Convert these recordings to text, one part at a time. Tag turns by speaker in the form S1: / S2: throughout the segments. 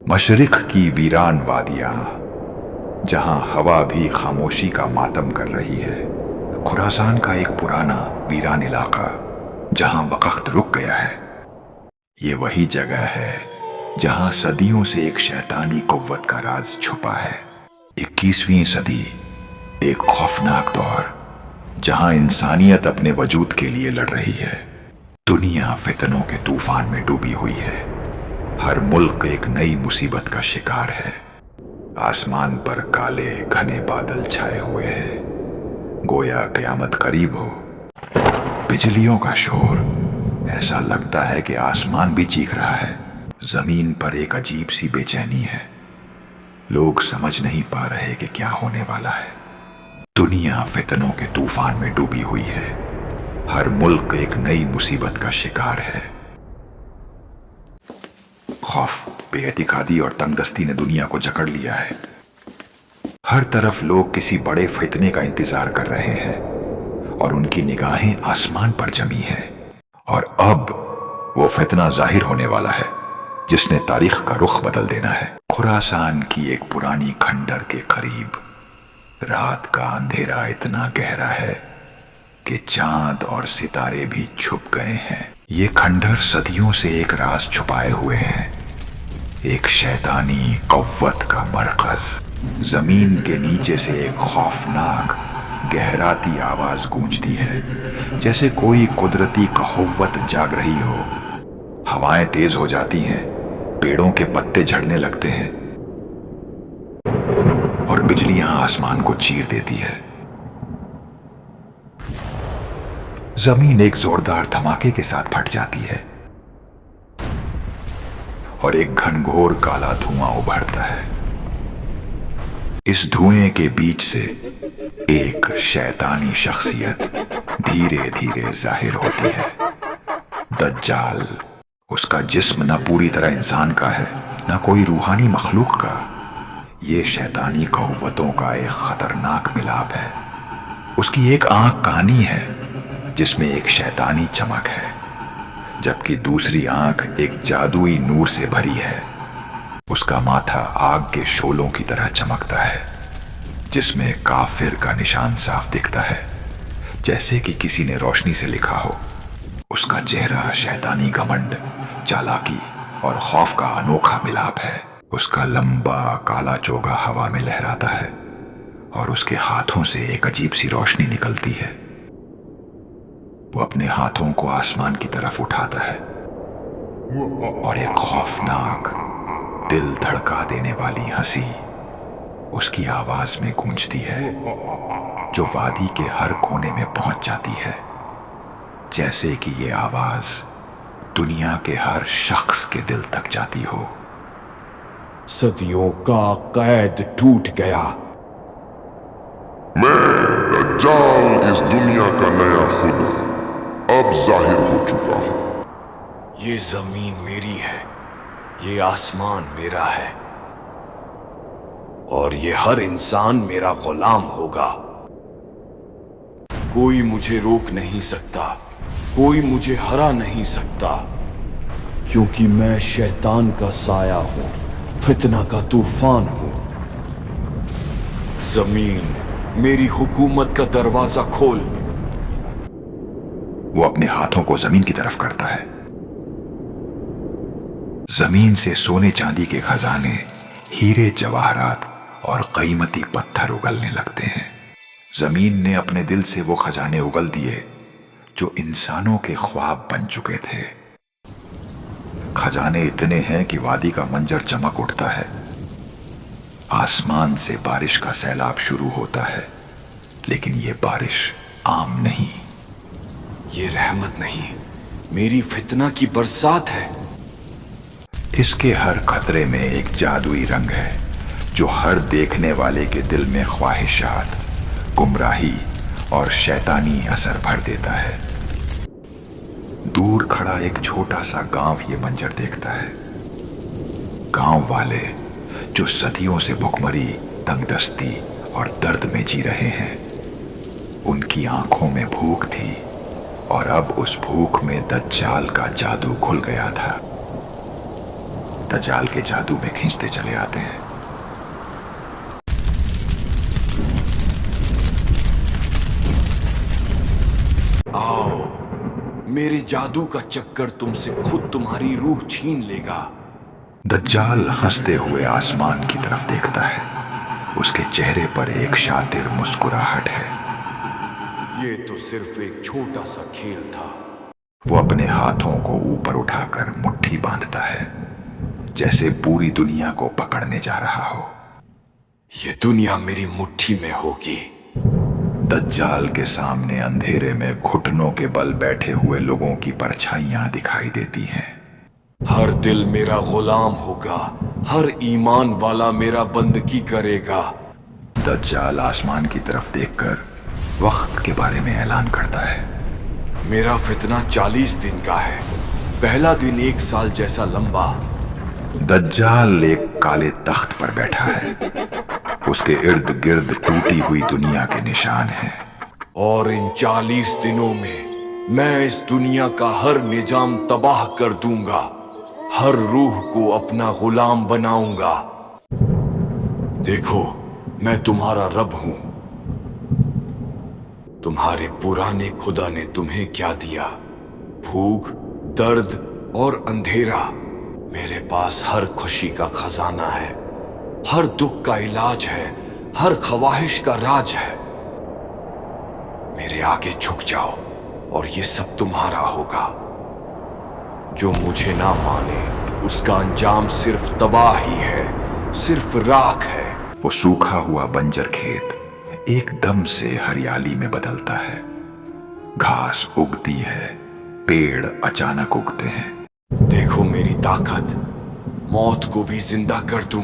S1: मशरिक की वीरान वादियां, जहां हवा भी खामोशी का मातम कर रही है। खुरासान का एक पुराना वीरान इलाका जहां वक्त रुक गया है। ये वही जगह है जहां सदियों से एक शैतानी कुव्वत का राज छुपा है। 21वीं सदी, एक खौफनाक दौर जहां इंसानियत अपने वजूद के लिए लड़ रही है। दुनिया फितनों के तूफान में डूबी हुई है। हर मुल्क एक नई मुसीबत का शिकार है। आसमान पर काले घने बादल छाए हुए हैं, गोया क़यामत करीब हो। बिजलियों का शोर, ऐसा लगता है कि आसमान भी चीख रहा है। जमीन पर एक अजीब सी बेचैनी है। लोग समझ नहीं पा रहे कि क्या होने वाला है। दुनिया फितनों के तूफान में डूबी हुई है। हर मुल्क एक नई मुसीबत का शिकार है। खौफ, बेइतिकादी और तंगदस्ती ने दुनिया को जकड़ लिया है। हर तरफ लोग किसी बड़े फितने का इंतजार कर रहे हैं और उनकी निगाहें आसमान पर जमी हैं। और अब वो फितना जाहिर होने वाला है जिसने तारीख का रुख बदल देना है। खुरासान की एक पुरानी खंडर के करीब रात का अंधेरा इतना गहरा है कि चांद और सितारे भी छुप गए हैं। ये खंडर सदियों से एक राज छुपाए हुए हैं, एक शैतानी कव्वत का मरकज। जमीन के नीचे से एक खौफनाक गहराती आवाज गूंजती है, जैसे कोई कुदरती कहुव्वत जाग रही हो। हवाएं तेज हो जाती हैं, पेड़ों के पत्ते झड़ने लगते हैं और बिजलियां आसमान को चीर देती है। जमीन एक जोरदार धमाके के साथ फट जाती है और एक घनघोर काला धुआं उभरता है। इस धुएं के बीच से एक शैतानी शख्सियत धीरे धीरे जाहिर होती है। दज्जाल। उसका जिस्म न पूरी तरह इंसान का है, न कोई रूहानी मखलूक का। ये शैतानी कव्वतों का एक खतरनाक मिलाप है। उसकी एक आंख कानी है जिसमें एक शैतानी चमक है, जबकि दूसरी आंख एक जादुई नूर से भरी है। उसका माथा आग के शोलों की तरह चमकता है, जिसमें काफिर का निशान साफ दिखता है, जैसे कि किसी ने रोशनी से लिखा हो। उसका चेहरा शैतानी घमंड, चालाकी और खौफ का अनोखा मिलाप है। उसका लंबा काला चोगा हवा में लहराता है और उसके हाथों से एक अजीब सी रोशनी निकलती है। वो अपने हाथों को आसमान की तरफ उठाता है और एक खौफनाक, दिल धड़का देने वाली हंसी उसकी आवाज में गूंजती है, जो वादी के हर कोने में पहुंच जाती है। जैसे कि ये आवाज दुनिया के हर शख्स के दिल तक जाती हो।
S2: सदियों का कैद टूट गया।
S3: मैं दज्जाल इस दुनिया का नया खुदा अब जाहिर हो चुका हूं।
S2: ये जमीन मेरी है, ये आसमान मेरा है और ये हर इंसान मेरा गुलाम होगा। कोई मुझे रोक नहीं सकता, कोई मुझे हरा नहीं सकता, क्योंकि मैं शैतान का साया हूं, फितना का तूफान हूं। जमीन, मेरी हुकूमत का दरवाजा खोल।
S1: वो अपने हाथों को जमीन की तरफ करता है। जमीन से सोने चांदी के खजाने, हीरे जवाहरात और कीमती पत्थर उगलने लगते हैं। जमीन ने अपने दिल से वो खजाने उगल दिए जो इंसानों के ख्वाब बन चुके थे। खजाने इतने हैं कि वादी का मंजर चमक उठता है। आसमान से बारिश का सैलाब शुरू होता है, लेकिन ये बारिश आम नहीं।
S2: ये रहमत नहीं, मेरी फितना की बरसात है।
S1: इसके हर खतरे में एक जादुई रंग है जो हर देखने वाले के दिल में ख्वाहिशात, गुमराही और शैतानी असर भर देता है। दूर खड़ा एक छोटा सा गांव ये मंजर देखता है। गांव वाले जो सदियों से भुखमरी, तंगदस्ती और दर्द में जी रहे हैं, उनकी आंखों में भूख थी और अब उस भूख में दज्जाल का जादू घुल गया था। दज्जाल के जादू में खींचते चले आते हैं।
S2: आओ, मेरे जादू का चक्कर तुमसे खुद तुम्हारी रूह छीन लेगा।
S1: दज्जाल हंसते हुए आसमान की तरफ देखता है। उसके चेहरे पर एक शातिर मुस्कुराहट है।
S2: ये तो सिर्फ एक छोटा सा खेल था।
S1: वो अपने हाथों को ऊपर उठाकर मुट्ठी बांधता है, जैसे पूरी दुनिया को पकड़ने जा रहा हो।
S2: ये दुनिया मेरी मुट्ठी में होगी।
S1: दज्जाल के सामने अंधेरे में घुटनों के बल बैठे हुए लोगों की परछाइयां दिखाई देती हैं।
S2: हर दिल मेरा गुलाम होगा, हर ईमान वाला मेरा बंदगी करेगा।
S1: दज्जाल आसमान की तरफ देखकर वक्त के बारे में ऐलान करता है।
S2: मेरा फितना 40 दिन का है, पहला दिन 1 साल जैसा लंबा।
S1: दज्जाल एक काले तख्त पर बैठा है। उसके इर्द गिर्द टूटी हुई दुनिया के निशान हैं।
S2: और इन 40 दिनों में मैं इस दुनिया का हर निजाम तबाह कर दूंगा, हर रूह को अपना गुलाम बनाऊंगा। देखो, मैं तुम्हारा रब हूं। तुम्हारे पुराने खुदा ने तुम्हें क्या दिया? भूख, दर्द और अंधेरा। मेरे पास हर खुशी का खजाना है, हर दुख का इलाज है, हर ख्वाहिश का राज है। मेरे आगे झुक जाओ और ये सब तुम्हारा होगा। जो मुझे ना माने उसका अंजाम सिर्फ तबाही है, सिर्फ राख है।
S1: वो सूखा हुआ बंजर खेत एकदम से हरियाली में बदलता है। घास उगती है, पेड़ अचानक उगते हैं।
S2: देखो मेरी ताकत, मौत को भी जिंदा कर दूं।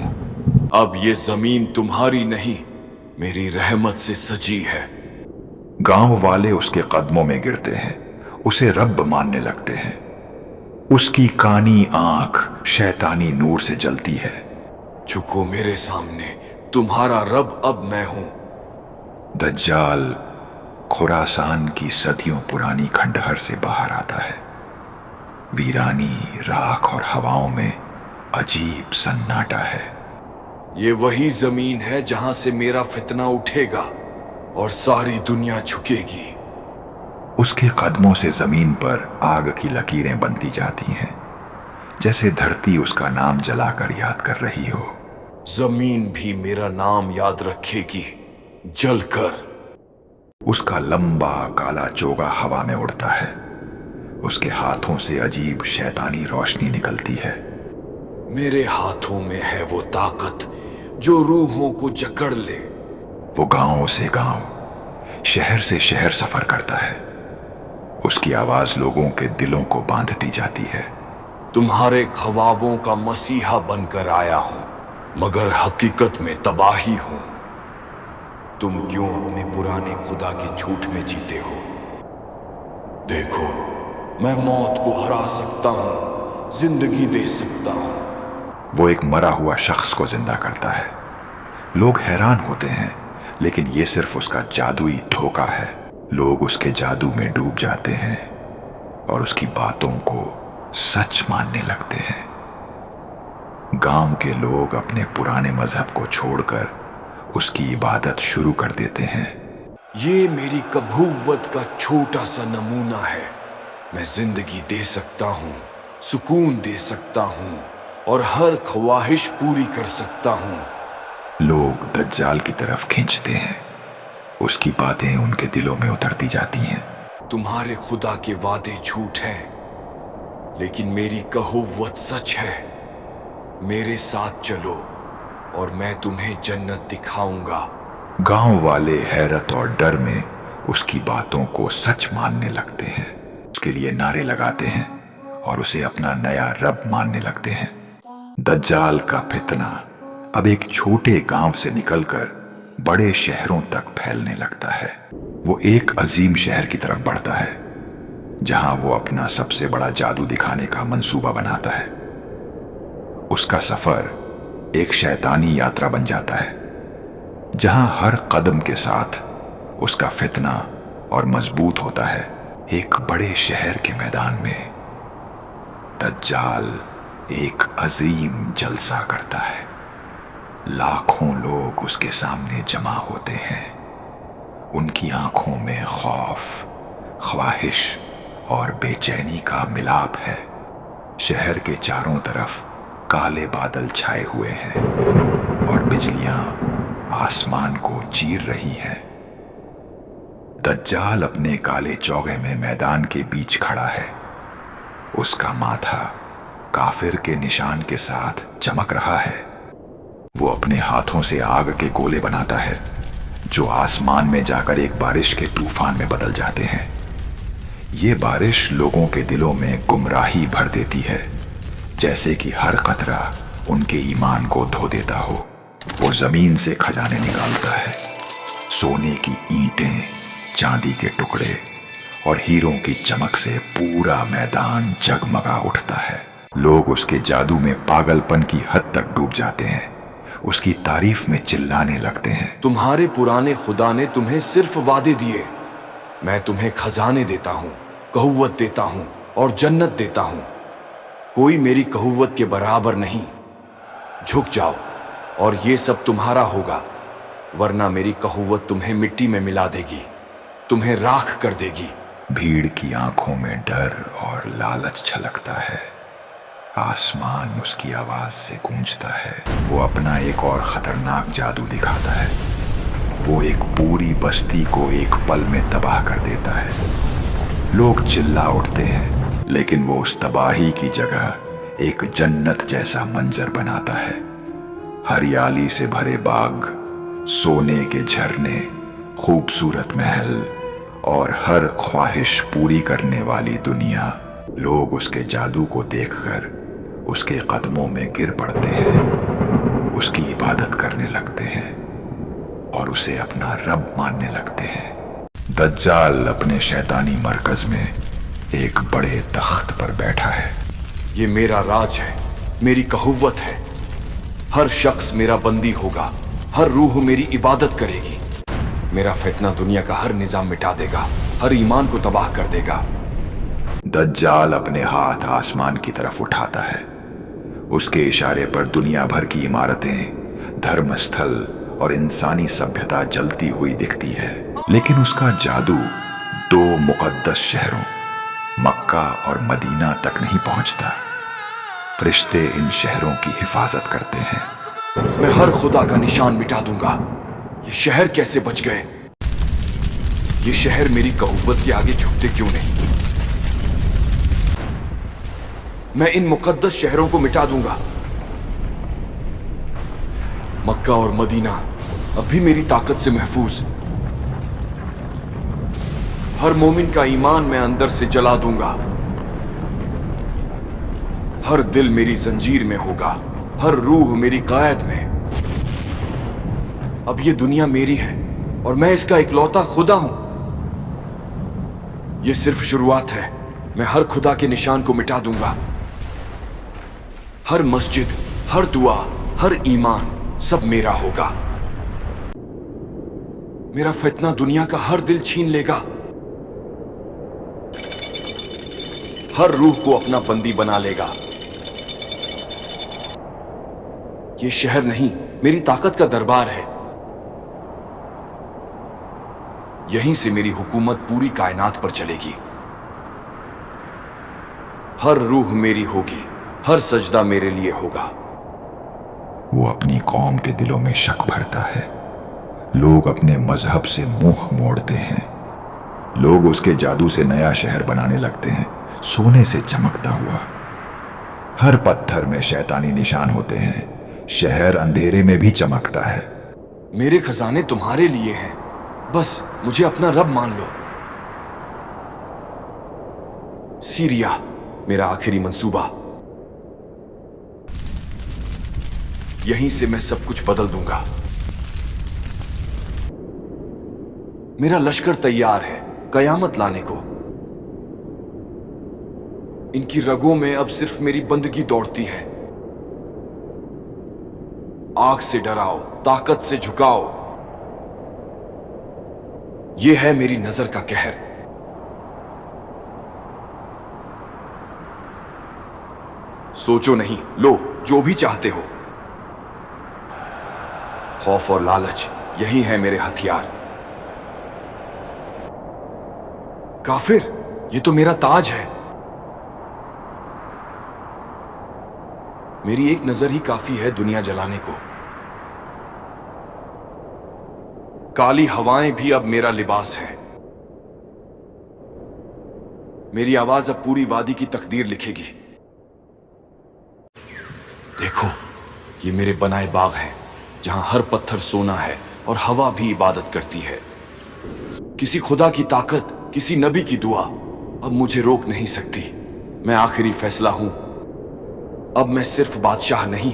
S2: अब ये जमीन तुम्हारी नहीं, मेरी रहमत से सजी है।
S1: गांव वाले उसके कदमों में गिरते हैं, उसे रब मानने लगते हैं। उसकी कानी आंख शैतानी नूर से जलती है।
S2: झुको मेरे सामने, तुम्हारा रब अब मैं हूं।
S1: दज्जाल खुरासान की सदियों पुरानी खंडहर से बाहर आता है। वीरानी, राख और हवाओं में अजीब सन्नाटा है।
S2: ये वही जमीन है जहां से मेरा फितना उठेगा और सारी दुनिया झुकेगी।
S1: उसके कदमों से जमीन पर आग की लकीरें बनती जाती हैं, जैसे धरती उसका नाम जलाकर याद कर रही हो।
S2: जमीन भी मेरा नाम याद रखेगी, जलकर।
S1: उसका लंबा काला चोगा हवा में उड़ता है। उसके हाथों से अजीब शैतानी रोशनी निकलती है।
S2: मेरे हाथों में है वो ताकत जो रूहों को जकड़ ले।
S1: वो गांव से गांव, शहर से शहर सफर करता है। उसकी आवाज लोगों के दिलों को बांधती जाती है।
S2: तुम्हारे ख्वाबों का मसीहा बनकर आया हूं, मगर हकीकत में तबाही हूं। तुम क्यों अपने पुराने खुदा के झूठ में जीते हो? देखो, मैं मौत को हरा सकता हूं, जिंदगी दे सकता हूं।
S1: वो एक मरा हुआ शख्स को जिंदा करता है। लोग हैरान होते हैं, लेकिन ये सिर्फ उसका जादुई धोखा है। लोग उसके जादू में डूब जाते हैं और उसकी बातों को सच मानने लगते हैं। गांव के लोग अपने पुराने मजहब को छोड़कर उसकी इबादत शुरू कर देते हैं।
S2: ये मेरी कबूवत का छोटा सा नमूना है। मैं जिंदगी दे सकता हूँ, सुकून दे सकता हूँ और हर ख्वाहिश पूरी कर सकता हूँ।
S1: लोग दज्जाल की तरफ खींचते हैं। उसकी बातें उनके दिलों में उतरती जाती हैं।
S2: तुम्हारे खुदा के वादे झूठ हैं, लेकिन मेरी कहुवत सच है। मेरे साथ चलो और मैं तुम्हें जन्नत दिखाऊंगा।
S1: गांव वाले हैरत और डर में उसकी बातों को सच मानने लगते हैं। उसके लिए नारे लगाते हैं और उसे अपना नया रब मानने लगते हैं। दज्जाल का फितना अब एक छोटे गांव से निकलकर बड़े शहरों तक फैलने लगता है। वो एक अजीम शहर की तरफ बढ़ता है, जहां वो अपना सबसे बड़ा जादू दिखाने का मंसूबा बनाता है। उसका सफर एक शैतानी यात्रा बन जाता है, जहां हर कदम के साथ उसका फितना और मजबूत होता है। एक बड़े शहर के मैदान में दज्जाल ایک عظیم جلسہ کرتا ہے۔ لاکھوں لوگ اس کے سامنے جمع ہوتے ہیں۔ ان کی آنکھوں میں خوف، خواہش اور بے چینی کا ملاپ ہے۔ شہر کے چاروں طرف کالے بادل چھائے ہوئے ہیں اور بجلیاں آسمان کو چیر رہی ہیں۔ دجال اپنے کالے چوغے میں میدان کے بیچ کھڑا ہے۔ اس کا ماتھا کافر کے نشان کے ساتھ چمک رہا ہے۔ وہ اپنے ہاتھوں سے آگ کے گولے بناتا ہے جو آسمان میں جا کر ایک بارش کے طوفان میں بدل جاتے ہیں۔ یہ بارش لوگوں کے دلوں میں گمراہی بھر دیتی ہے، جیسے کہ ہر قطرہ ان کے ایمان کو دھو دیتا ہو۔ وہ زمین سے خزانے نکالتا ہے، سونے کی اینٹیں، چاندی کے ٹکڑے اور ہیروں کی چمک سے پورا میدان جگمگا اٹھتا ہے۔ لوگ اس کے جادو میں پاگل پن کی حد تک ڈوب جاتے ہیں، اس کی تعریف میں چلانے لگتے ہیں۔
S2: تمہارے پرانے خدا نے تمہیں صرف وعدے دیے، میں تمہیں خزانے دیتا ہوں، قوت دیتا ہوں اور جنت دیتا ہوں۔ کوئی میری قوت کے برابر نہیں۔ جھک جاؤ اور یہ سب تمہارا ہوگا، ورنہ میری قوت تمہیں مٹی میں ملا دے گی، تمہیں راکھ کر دے گی۔
S1: بھیڑ کی آنکھوں میں ڈر اور لالچ چھلکتا ہے۔ آسمان اس کی آواز سے گونجتا ہے۔ وہ اپنا ایک اور خطرناک جادو دکھاتا ہے۔ وہ ایک پوری بستی کو ایک پل میں تباہ کر دیتا ہے۔ لوگ چلا اٹھتے ہیں، لیکن وہ اس تباہی کی جگہ ایک جنت جیسا منظر بناتا ہے۔ ہریالی سے بھرے باغ، سونے کے جھرنے، خوبصورت محل اور ہر خواہش پوری کرنے والی دنیا۔ لوگ اس کے جادو کو دیکھ کر اس کے قدموں میں گر پڑتے ہیں، اس کی عبادت کرنے لگتے ہیں اور اسے اپنا رب ماننے لگتے ہیں۔ دجال اپنے شیطانی مرکز میں ایک بڑے تخت پر بیٹھا ہے۔
S2: یہ میرا راج ہے، میری قوت ہے۔ ہر شخص میرا بندی ہوگا، ہر روح میری عبادت کرے گی۔ میرا فتنہ دنیا کا ہر نظام مٹا دے گا، ہر ایمان کو تباہ کر دے گا۔
S1: دجال اپنے ہاتھ آسمان کی طرف اٹھاتا ہے۔ اس کے اشارے پر دنیا بھر کی عمارتیں، دھرم استھل اور انسانی سبھیتا جلتی ہوئی دکھتی ہے۔ لیکن اس کا جادو 2 مقدس شہروں مکہ اور مدینہ تک نہیں پہنچتا۔ فرشتے ان شہروں کی حفاظت کرتے ہیں۔
S2: میں ہر خدا کا نشان مٹا دوں گا۔ یہ شہر کیسے بچ گئے؟ یہ شہر میری قوت کے آگے جھکتے کیوں نہیں؟ میں ان مقدس شہروں کو مٹا دوں گا۔ مکہ اور مدینہ اب بھی میری طاقت سے محفوظ۔ ہر مومن کا ایمان میں اندر سے جلا دوں گا۔ ہر دل میری زنجیر میں ہوگا، ہر روح میری قید میں۔ اب یہ دنیا میری ہے اور میں اس کا اکلوتا خدا ہوں۔ یہ صرف شروعات ہے، میں ہر خدا کے نشان کو مٹا دوں گا۔ ہر مسجد، ہر دعا، ہر ایمان سب میرا ہوگا۔ میرا فتنہ دنیا کا ہر دل چھین لے گا، ہر روح کو اپنا بندی بنا لے گا۔ یہ شہر نہیں، میری طاقت کا دربار ہے۔ یہیں سے میری حکومت پوری کائنات پر چلے گی۔ ہر روح میری ہوگی، ہر سجدہ میرے لیے ہوگا۔
S1: وہ اپنی قوم کے دلوں میں شک بھرتا ہے۔ لوگ اپنے مذہب سے منہ موڑتے ہیں۔ لوگ اس کے جادو سے نیا شہر بنانے لگتے ہیں، سونے سے چمکتا ہوا۔ ہر پتھر میں شیطانی نشان ہوتے ہیں، شہر اندھیرے میں بھی چمکتا ہے۔
S2: میرے خزانے تمہارے لیے ہیں، بس مجھے اپنا رب مان لو۔ سیریا میرا آخری منصوبہ، یہیں سے میں سب کچھ بدل دوں گا۔ میرا لشکر تیار ہے قیامت لانے کو۔ ان کی رگوں میں اب صرف میری بندگی دوڑتی ہے۔ آگ سے ڈراؤ، طاقت سے جھکاؤ، یہ ہے میری نظر کا قہر۔ सोचो नहीं, लो जो भी चाहते हो। खौफ और लालच यही है मेरे हथियार। काफिर, ये तो मेरा ताज है। मेरी एक नजर ही काफी है दुनिया जलाने को। काली हवाएं भी अब मेरा लिबास है। मेरी आवाज अब पूरी वादी की तकदीर लिखेगी। देखो, ये मेरे बनाए बाग हैं, जहां हर पत्थर सोना है और हवा भी इबादत करती है। किसी खुदा की ताकत, किसी नबी की दुआ अब मुझे रोक नहीं सकती। मैं आखिरी फैसला हूं। अब मैं सिर्फ बादशाह नहीं,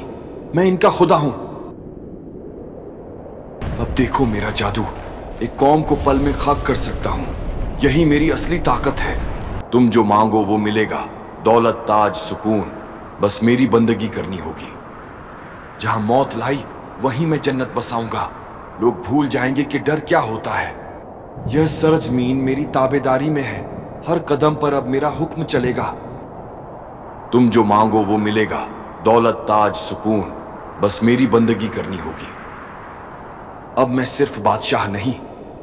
S2: मैं इनका खुदा हूं। अब देखो मेरा जादू, एक कौम को पल में खाक कर सकता हूं। यही मेरी असली ताकत है। तुम जो मांगो वो मिलेगा, दौलत, ताज, सुकून। बस मेरी बंदगी करनी होगी। जहां मौत लाई वहीं मैं जन्नत बसाऊंगा। लोग भूल जाएंगे कि डर क्या होता है। यह सरजमीन मेरी ताबेदारी में है। हर कदम पर अब मेरा हुक्म चलेगा। तुम जो मांगो वो मिलेगा, दौलत, ताज, सुकून। बस मेरी बंदगी करनी होगी। अब मैं सिर्फ बादशाह नहीं,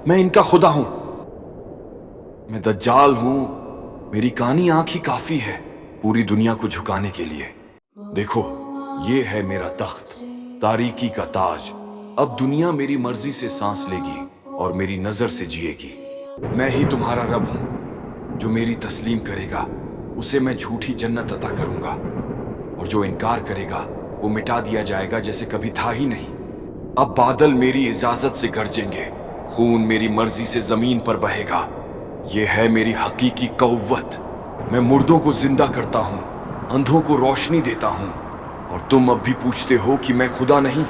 S2: मैं इनका खुदा हूं। मैं दज्जाल हूं। मेरी कानी आंख ही काफी है पूरी दुनिया को झुकाने के लिए। देखो, ये है मेरा तख्त, तारीकी का ताज। अब दुनिया मेरी मर्जी से सांस लेगी और मेरी नजर से जिएगी। मैं ही तुम्हारा रब हूं। जो मेरी तस्लीम करेगा उसे मैं झूठी जन्नत अता करूंगा, और जो इनकार करेगा वो मिटा दिया जाएगा जैसे कभी था ही नहीं। अब बादल मेरी इजाजत से गरजेंगे, खून मेरी मर्जी से जमीन पर बहेगा। ये है मेरी हकीकी कव्वत। मैं मुर्दों को जिंदा करता हूं, अंधों को रोशनी देता हूं, और तुम अब भी पूछते हो कि मैं खुदा नहीं।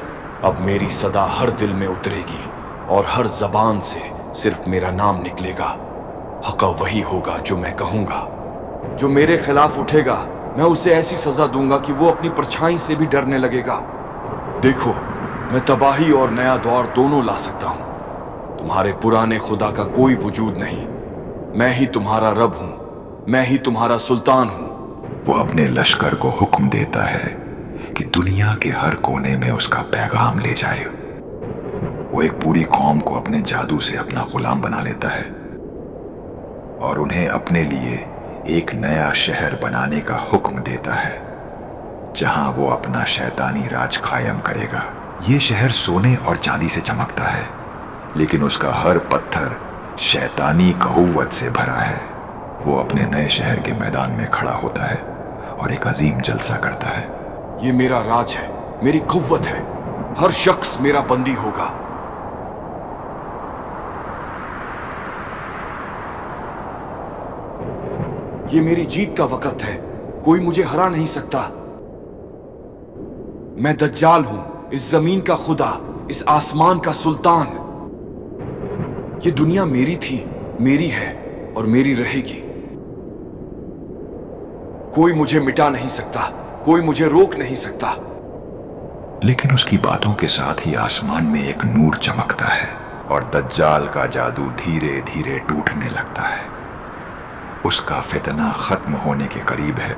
S2: अब मेरी सदा हर दिल में उतरेगी और हर जबान से सिर्फ मेरा नाम निकलेगा। हक वही होगा जो मैं कहूंगा। जो मेरे खिलाफ उठेगा मैं उसे ऐसी सजा दूंगा कि वो अपनी परछाई से भी डरने लगेगा। देखो, मैं तबाही और नया दौर दोनों ला सकता हूं। तुम्हारे पुराने खुदा का कोई वजूद नहीं। मैं ही तुम्हारा रब हूं, मैं ही तुम्हारा सुल्तान हूं।
S1: वो अपने लश्कर को हुक्म देता है कि दुनिया के हर कोने में उसका पैगाम ले जाए। वो एक पूरी कौम को अपने जादू से अपना गुलाम बना लेता है और उन्हें अपने लिए एक नया शहर बनाने का हुक्म देता है, जहां वो अपना शैतानी राज कायम करेगा। ये शहर सोने और चांदी से चमकता है, लेकिन उसका हर पत्थर शैतानी कहुवत से भरा है। वो अपने नए शहर के मैदान में खड़ा होता है और एक अजीम जलसा करता है।
S2: ये मेरा राज है, मेरी कुव्वत है। हर शख्स मेरा बंदी होगा। ये मेरी जीत का वक्त है, कोई मुझे हरा नहीं सकता। मैं दज्जाल हूं, इस जमीन का खुदा, इस आसमान का सुल्तान। ये दुनिया मेरी थी, मेरी है और मेरी रहेगी। कोई मुझे मिटा नहीं सकता, कोई मुझे रोक नहीं सकता।
S1: लेकिन उसकी बातों के साथ ही आसमान में एक नूर चमकता है और दज्जाल का जादू धीरे धीरे टूटने लगता है। उसका फितना खत्म होने के करीब है।